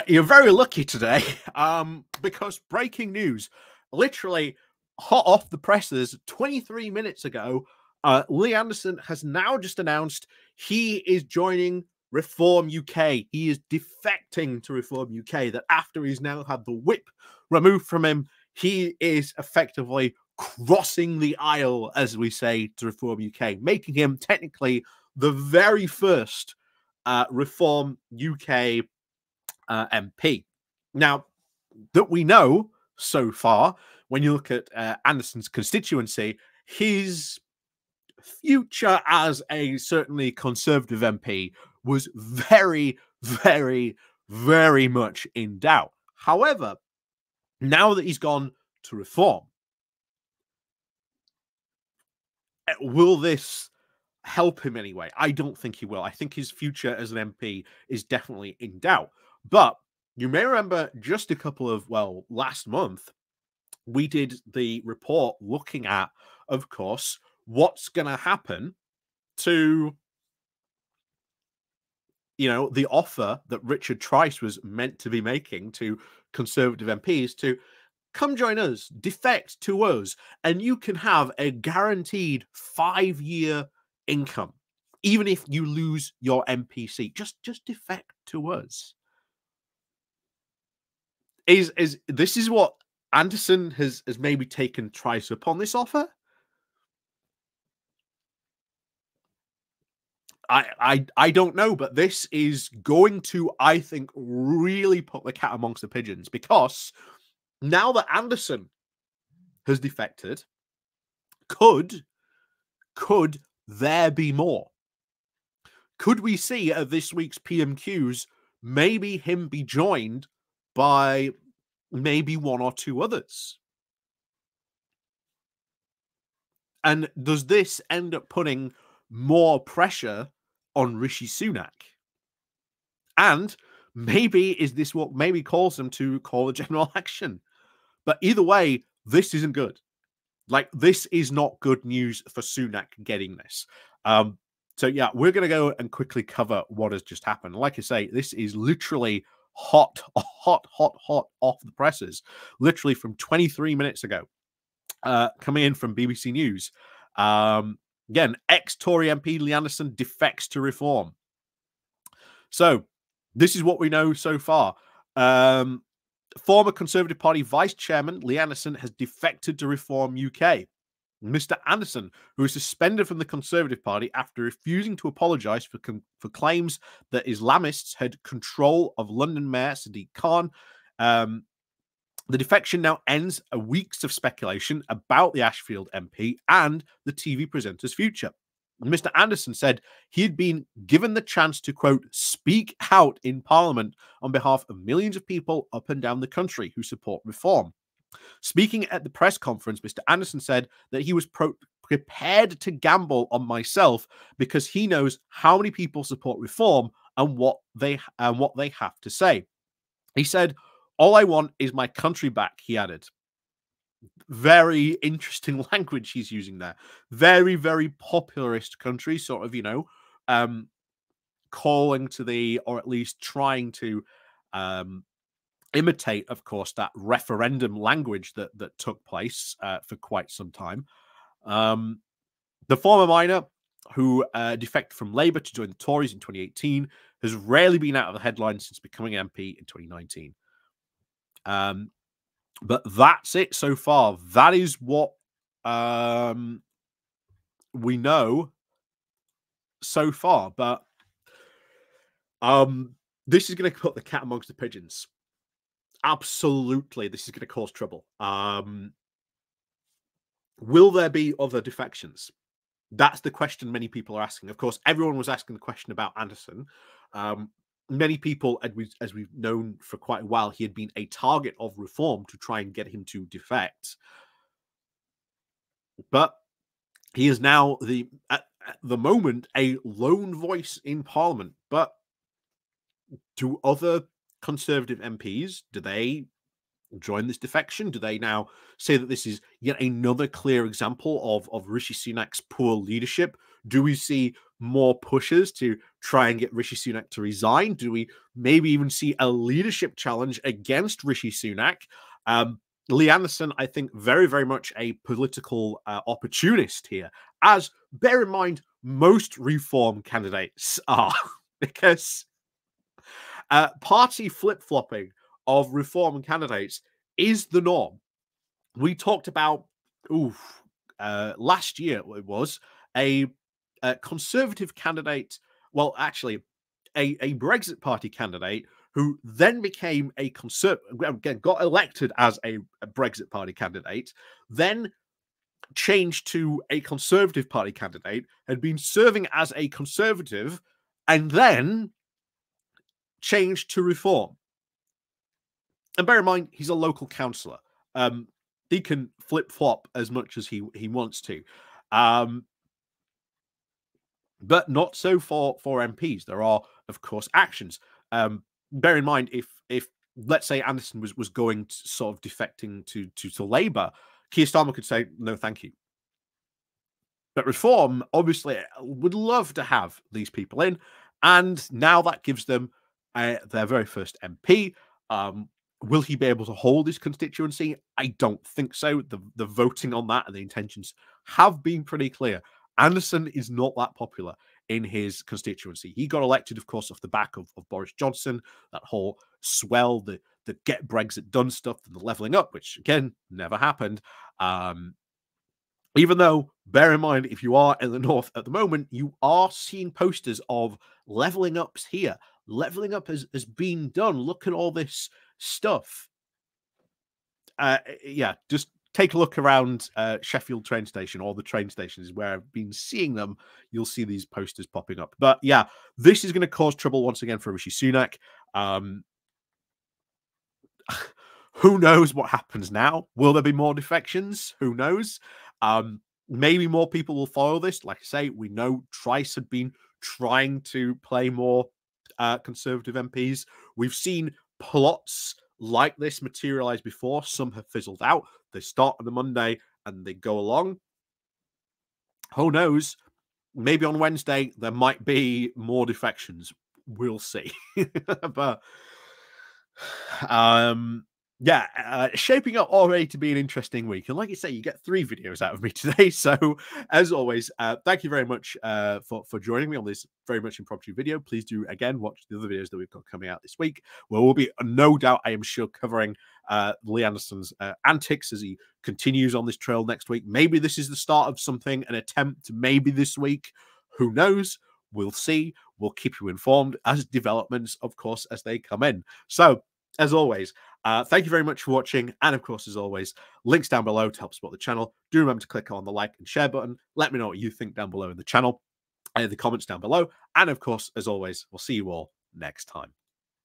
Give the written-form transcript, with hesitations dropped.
You're very lucky today, because breaking news, literally hot off the presses, 23 minutes ago, Lee Anderson has now just announced he is joining Reform UK. He is defecting to Reform UK. That after he's now had the whip removed from him, he is effectively crossing the aisle, as we say, to Reform UK, making him technically the very first Reform UK MP. Now, that we know so far, when you look at Anderson's constituency, his future as a certainly Conservative MP was very, very, very much in doubt. However, now that he's gone to Reform, will this help him anyway? I don't think he will. I think his future as an MP is definitely in doubt. But you may remember just a couple of, last month, we did the report looking at, of course, what's going to happen to, the offer that Richard Trice was meant to be making to Conservative MPs to come join us, defect to us, and you can have a guaranteed 5-year income, even if you lose your MP seat. Just defect to us. This is what Anderson has maybe taken Trice upon this offer? I don't know, but this is going to, I think, really put the cat amongst the pigeons, because now that Anderson has defected, could there be more? Could we see at this week's PMQs maybe him be joined by maybe one or two others? And does this end up putting more pressure on Rishi Sunak? And maybe is this what maybe calls them to call a general election? But either way, this isn't good. Like, this is not good news for Sunak getting this. So yeah, we're going to go and quickly cover what has just happened. Like I say, this is literally hot off the presses, literally from 23 minutes ago, coming in from BBC News. Again, ex-Tory MP Lee Anderson defects to Reform. So this is what we know so far. Former Conservative Party Vice Chairman Lee Anderson has defected to Reform UK. Mr. Anderson, who was suspended from the Conservative Party after refusing to apologise for claims that Islamists had control of London Mayor Sadiq Khan. The defection now ends a weeks of speculation about the Ashfield MP and the TV presenter's future. Mr. Anderson said he had been given the chance to, quote, speak out in Parliament on behalf of millions of people up and down the country who support reform. Speaking at the press conference, Mr. Anderson said that he was prepared to gamble on myself because he knows how many people support reform and what they have to say. He said, "All I want is my country back," he added. Very interesting language he's using there. Very, very popularist country, sort of, calling to the, or at least trying to imitate, of course, that referendum language that took place for quite some time. The former miner who defected from Labour to join the Tories in 2018 has rarely been out of the headlines since becoming MP in 2019. But that's it so far. That is what we know so far. But this is going to put the cat amongst the pigeons. Absolutely, this is going to cause trouble. Will there be other defections? That's the question many people are asking. Of course, everyone was asking the question about Anderson. Many people, as we've known for quite a while, he had been a target of reform to try and get him to defect. But he is now at the moment a lone voice in Parliament. But do other Conservative MPs, do they join this defection? Do they now say that this is yet another clear example of Rishi Sunak's poor leadership? Do we see more pushes to try and get Rishi Sunak to resign? Do we maybe even see a leadership challenge against Rishi Sunak? Lee Anderson, I think, very, very much a political opportunist here, as bear in mind, most reform candidates are, because party flip-flopping of reform candidates is the norm. We talked about, last year it was, a conservative candidate, well, actually, a Brexit Party candidate who then became a conservative, got elected as a Brexit Party candidate, then changed to a Conservative Party candidate, had been serving as a Conservative, and then changed to Reform. And bear in mind, he's a local councillor. He can flip-flop as much as he wants to. But not so for MPs. There are, of course, actions. Bear in mind, if let's say Anderson was going to sort of defecting to Labour, Keir Starmer could say, no, thank you. But Reform, obviously, would love to have these people in. And now that gives them their very first MP. Will he be able to hold his constituency? I don't think so. The voting on that and the intentions have been pretty clear. Anderson is not that popular in his constituency. He got elected, of course, off the back of Boris Johnson, that whole swell, the get Brexit done stuff and the levelling up, which, again, never happened. Even though, bear in mind, if you are in the north at the moment, you are seeing posters of levelling ups here. Levelling up has been done. Look at all this stuff. Yeah, just take a look around Sheffield train station, or the train stations where I've been seeing them. You'll see these posters popping up. But yeah, this is going to cause trouble once again for Rishi Sunak. Who knows what happens now? Will there be more defections? Who knows? Maybe more people will follow this. Like I say, we know Trice had been trying to play more Conservative MPs. We've seen plots like this materialize before. Some have fizzled out. They start on the Monday and they go along. Who knows? Maybe on Wednesday there might be more defections. We'll see. But yeah, shaping up already to be an interesting week. And like I say, you get 3 videos out of me today. So as always, thank you very much for joining me on this very much impromptu video. Please do, again, watch the other videos that we've got coming out this week, where we'll be, no doubt, I am sure, covering Lee Anderson's antics as he continues on this trail next week. Maybe this is the start of something, an attempt maybe this week. Who knows? We'll see. We'll keep you informed as developments, of course, as they come in. So, as always, thank you very much for watching. And of course, as always, links down below to help support the channel. Do remember to click on the like and share button. Let me know what you think down below in the channel, in the comments down below. And of course, as always, we'll see you all next time.